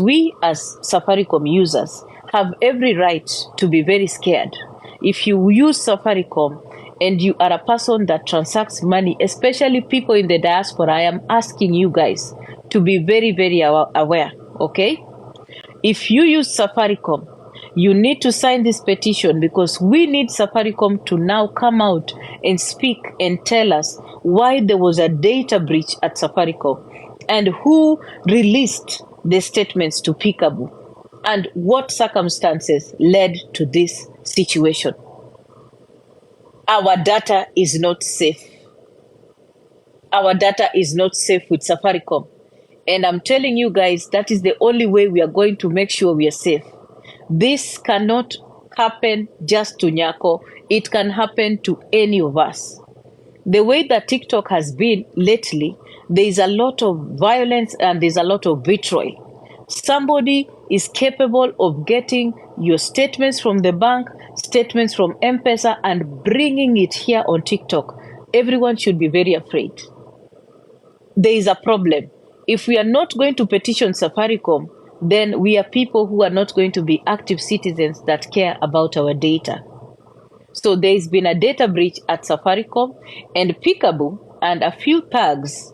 we as Safaricom users have every right to be very scared. If you use Safaricom and you are a person that transacts money, especially people in the diaspora, I am asking you guys to be very, very aware, okay? If you use Safaricom, you need to sign this petition because we need Safaricom to now come out and speak and tell us why there was a data breach at Safaricom and who released the statements to Peekaboo and what circumstances led to this situation. Our data is not safe. Our data is not safe with Safaricom. And I'm telling you guys, that is the only way we are going to make sure we are safe. This cannot happen just to Nyako. It can happen to any of us. The way that TikTok has been lately, there is a lot of violence and there's a lot of betrayal. Somebody is capable of getting your statements from the bank, statements from M-Pesa, and bringing it here on TikTok. Everyone should be very afraid. There is a problem. If we are not going to petition Safaricom, then we are people who are not going to be active citizens that care about our data. So there's been a data breach at Safaricom, and Peekaboo and a few thugs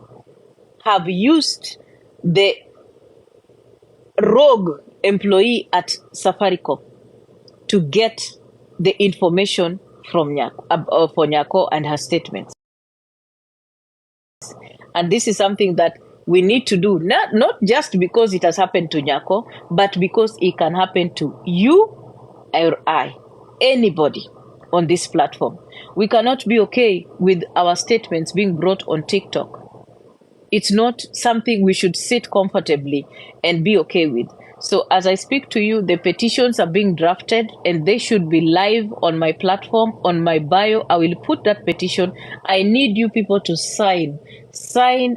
have used the rogue employee at Safaricom to get the information from Nyako, for Nyako and her statements. And this is something that we need to do, not just because it has happened to Nyako, but because it can happen to you or I, anybody on this platform. We cannot be okay with our statements being brought on TikTok. It's not something we should sit comfortably and be okay with. So as I speak to you, the petitions are being drafted and they should be live on my platform, on my bio. I will put that petition. I need you people to sign as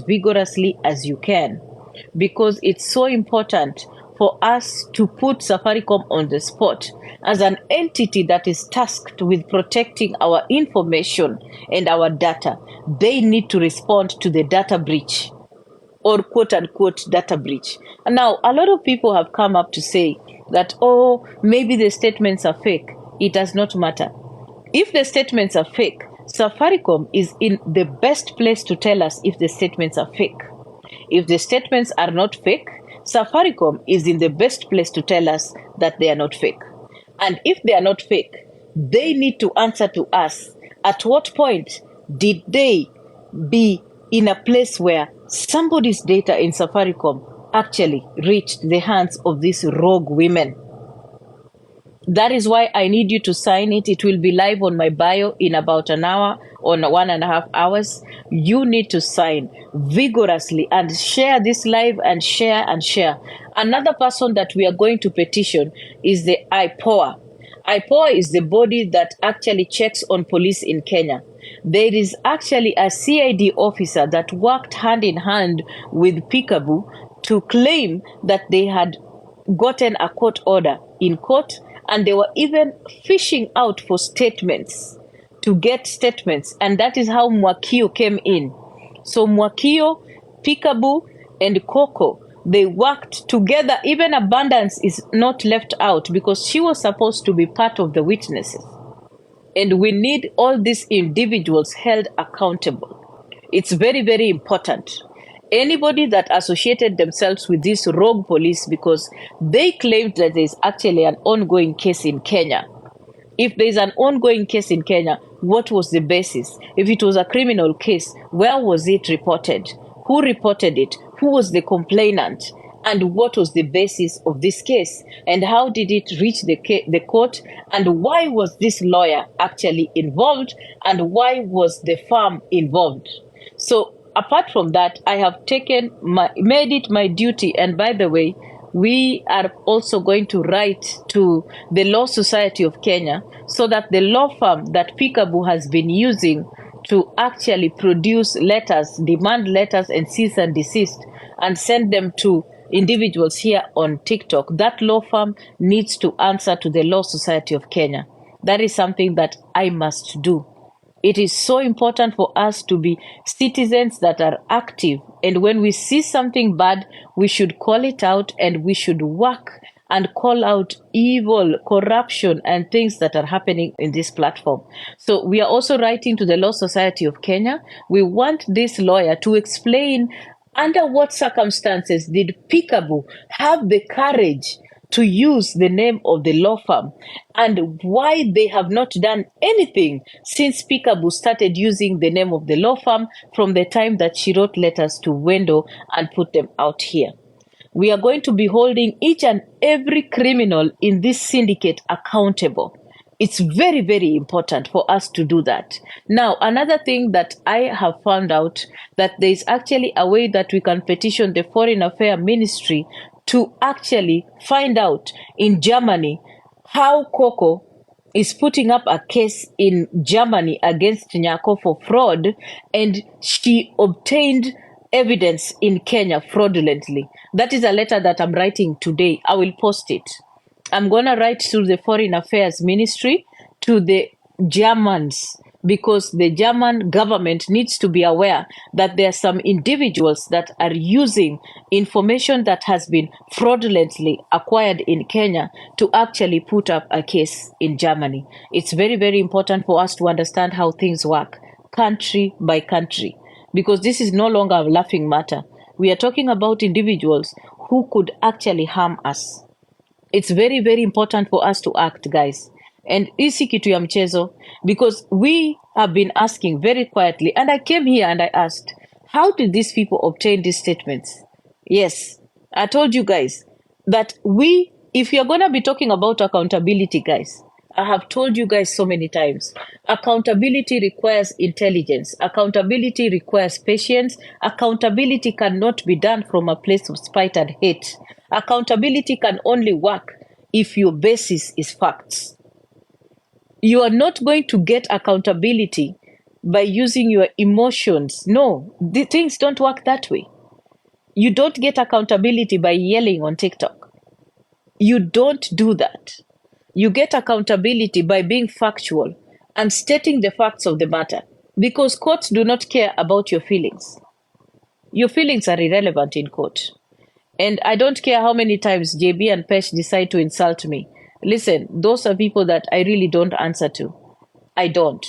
vigorously as you can, because it's so important for us to put Safaricom on the spot as an entity that is tasked with protecting our information and our data. They need to respond to the data breach, or quote unquote data breach. And now a lot of people have come up to say that, oh, maybe the statements are fake. It does not matter. If the statements are fake, Safaricom is in the best place to tell us if the statements are fake. If the statements are not fake, Safaricom is in the best place to tell us that they are not fake. And if they are not fake, they need to answer to us. At what point did they be in a place where somebody's data in Safaricom actually reached the hands of these rogue women? That is why I need you to sign it. It will be live on my bio in about an hour or 1.5 hours. You need to sign vigorously and share this live and share and share. Another person that we are going to petition is the IPOA. IPOA is the body that actually checks on police in Kenya. There is actually a CID officer that worked hand in hand with Peekaboo to claim that they had gotten a court order in court, and they were even fishing out for statements, to get statements. And that is how Mwakio came in. So Mwakio, Peekaboo, and Coco, they worked together. Even Abundance is not left out because she was supposed to be part of the witnesses. And we need all these individuals held accountable. It's very, very important. Anybody that associated themselves with this rogue police, because they claimed that there's actually an ongoing case in Kenya. If there's an ongoing case in Kenya, what was the basis? If it was a criminal case, where was it reported? Who reported it? Who was the complainant? And what was the basis of this case? And how did it reach the court? And why was this lawyer actually involved? And why was the firm involved? So apart from that, I have made it my duty. And by the way, we are also going to write to the Law Society of Kenya so that the law firm that Peekaboo has been using to actually produce letters, demand letters and cease and desist, and send them to individuals here on TikTok, that law firm needs to answer to the Law Society of Kenya. That is something that I must do. It is so important for us to be citizens that are active. And when we see something bad, we should call it out and we should work and call out evil, corruption, and things that are happening in this platform. So we are also writing to the Law Society of Kenya. We want this lawyer to explain under what circumstances did Peekaboo have the courage to use the name of the law firm, and why they have not done anything since Peekaboo started using the name of the law firm from the time that she wrote letters to Wendo and put them out here. We are going to be holding each and every criminal in this syndicate accountable. It's very, very important for us to do that. Now, another thing that I have found out, that there is actually a way that we can petition the Foreign Affairs Ministry to actually find out in Germany how Coco is putting up a case in Germany against Nyako for fraud, and she obtained evidence in Kenya fraudulently. That is a letter that I'm writing today. I will post it. I'm going to write to the Foreign Affairs Ministry, to the Germans, because the German government needs to be aware that there are some individuals that are using information that has been fraudulently acquired in Kenya to actually put up a case in Germany. It's very, very important for us to understand how things work, country by country, because this is no longer a laughing matter. We are talking about individuals who could actually harm us. It's very, very important for us to act, guys. And isi kitu ya mchezo, because we have been asking very quietly, and I came here and I asked, how did these people obtain these statements? Yes, I told you guys that if you're going to be talking about accountability, guys, I have told you guys so many times, accountability requires intelligence. Accountability requires patience. Accountability cannot be done from a place of spite and hate. Accountability can only work if your basis is facts. You are not going to get accountability by using your emotions. No, the things don't work that way. You don't get accountability by yelling on TikTok. You don't do that. You get accountability by being factual and stating the facts of the matter, because courts do not care about your feelings. Your feelings are irrelevant in court. And I don't care how many times JB and Pesh decide to insult me. Listen, those are people that I really don't answer to. I don't.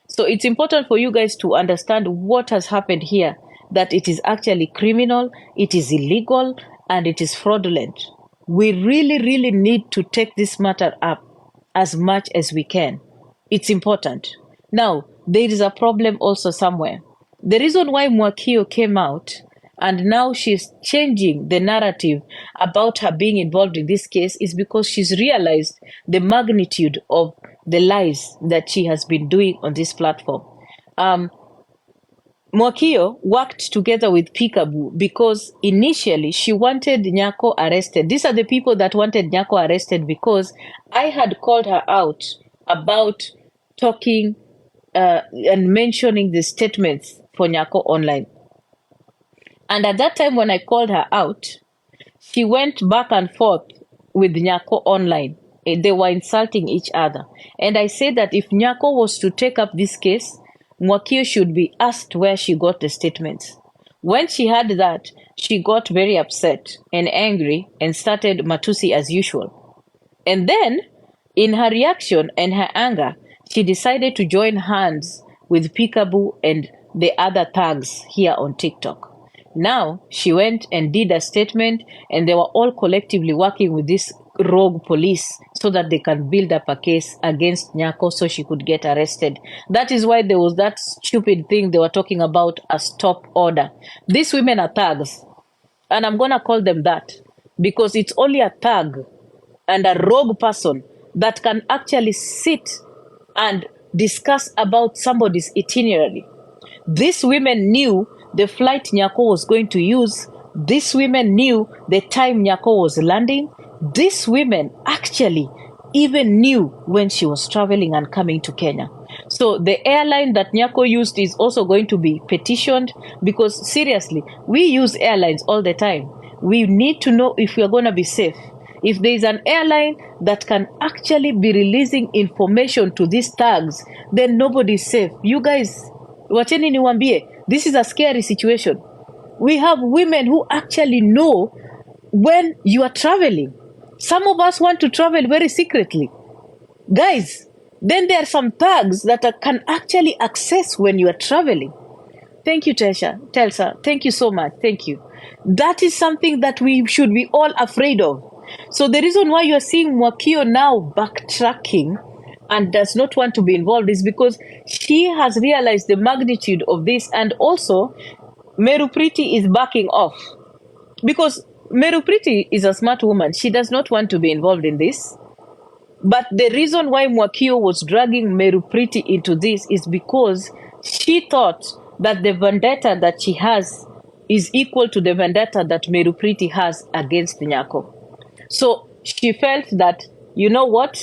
So it's important for you guys to understand what has happened here, that it is actually criminal, it is illegal, and it is fraudulent. We really, really need to take this matter up as much as we can. It's important. Now, there is a problem also somewhere. The reason why Mwakio came out and now she's changing the narrative about her being involved in this case is because she's realized the magnitude of the lies that she has been doing on this platform. Mwakio worked together with Peekaboo because initially she wanted Nyako arrested. These are the people that wanted Nyako arrested, because I had called her out about talking and mentioning the statements for Nyako online. And at that time when I called her out, she went back and forth with Nyako online. They were insulting each other. And I said that if Nyako was to take up this case, Mwakio should be asked where she got the statements. When she heard that, she got very upset and angry and started matusi as usual. And then, in her reaction and her anger, she decided to join hands with Peekaboo and the other thugs here on TikTok. Now, she went and did a statement, and they were all collectively working with this rogue police so that they can build up a case against Nyako so she could get arrested. That is why there was that stupid thing they were talking about, a stop order. These women are thugs, and I'm going to call them that because it's only a thug and a rogue person that can actually sit and discuss about somebody's itinerary. These women knew the flight Nyako was going to use. These women knew the time Nyako was landing. These women actually even knew when she was traveling and coming to Kenya. So the airline that Nyako used is also going to be petitioned, because seriously, we use airlines all the time. We need to know if we are going to be safe. if there is an airline that can actually be releasing information to these thugs, then nobody's safe. You guys, wacheni niwambie, this is a scary situation. We have women who actually know when you are traveling. Some of us want to travel very secretly. Guys, then there are some thugs that can actually access when you are traveling. Thank you, Telsa. Thank you so much. Thank you. That is something that we should be all afraid of. So the reason why you're seeing Mwakio now backtracking and does not want to be involved is because she has realized the magnitude of this, and also Meru Priti is backing off. Because Meru Priti is a smart woman. She does not want to be involved in this. But the reason why Mwakio was dragging Meru Priti into this is because she thought that the vendetta that she has is equal to the vendetta that Meru Priti has against Nyako. So she felt that, you know what?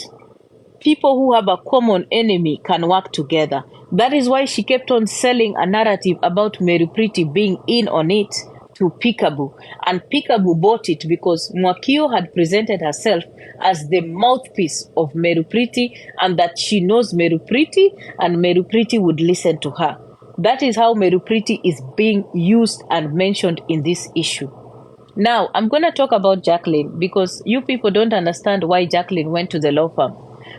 People who have a common enemy can work together. That is why she kept on selling a narrative about Meru Priti being in on it to Peekaboo. And Peekaboo bought it because Mwakio had presented herself as the mouthpiece of Meru Priti, and that she knows Meru Priti and Meru Priti would listen to her. That is how Meru Priti is being used and mentioned in this issue. Now, I'm going to talk about Jacqueline because you people don't understand why Jacqueline went to the law firm.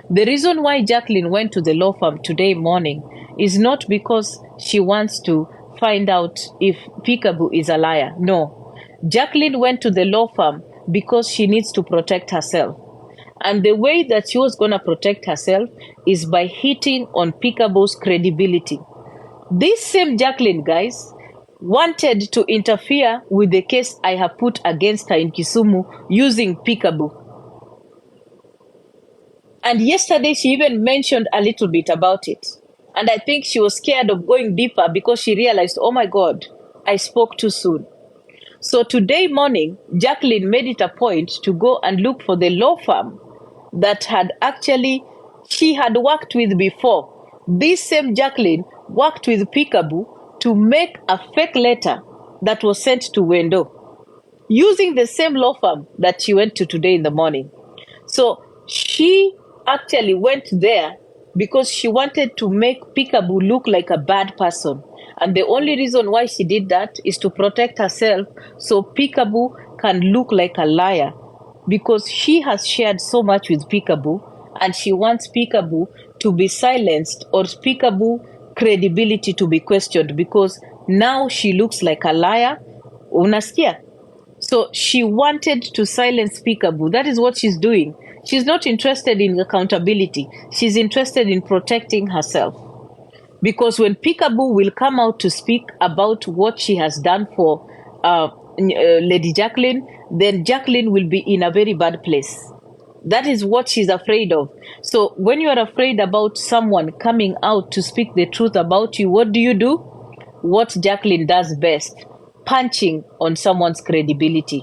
The reason why Jacqueline went to the law firm today morning is not because she wants to find out if Peekaboo is a liar. No. Jacqueline went to the law firm because she needs to protect herself. And the way that she was going to protect herself is by hitting on Peekaboo's credibility. This same Jacqueline, guys, wanted to interfere with the case I have put against her in Kisumu using Peekaboo. And yesterday she even mentioned a little bit about it. And I think she was scared of going deeper because she realized, oh my God, I spoke too soon. So today morning, Jacqueline made it a point to go and look for the law firm that she had worked with before. This same Jacqueline worked with Peekaboo to make a fake letter that was sent to Wendo, using the same law firm that she went to today in the morning. So she actually went there because she wanted to make Peekaboo look like a bad person. And the only reason why she did that is to protect herself so Peekaboo can look like a liar, because she has shared so much with Peekaboo and she wants Peekaboo to be silenced or Peekaboo credibility to be questioned, because now she looks like a liar. Unasikia? So she wanted to silence Peekaboo. That is what she's doing. She's not interested in accountability. She's interested in protecting herself. Because when Peekaboo will come out to speak about what she has done for Lady Jacqueline, then Jacqueline will be in a very bad place. That is what she's afraid of. So when you are afraid about someone coming out to speak the truth about you, what do? What Jacqueline does best: punching on someone's credibility.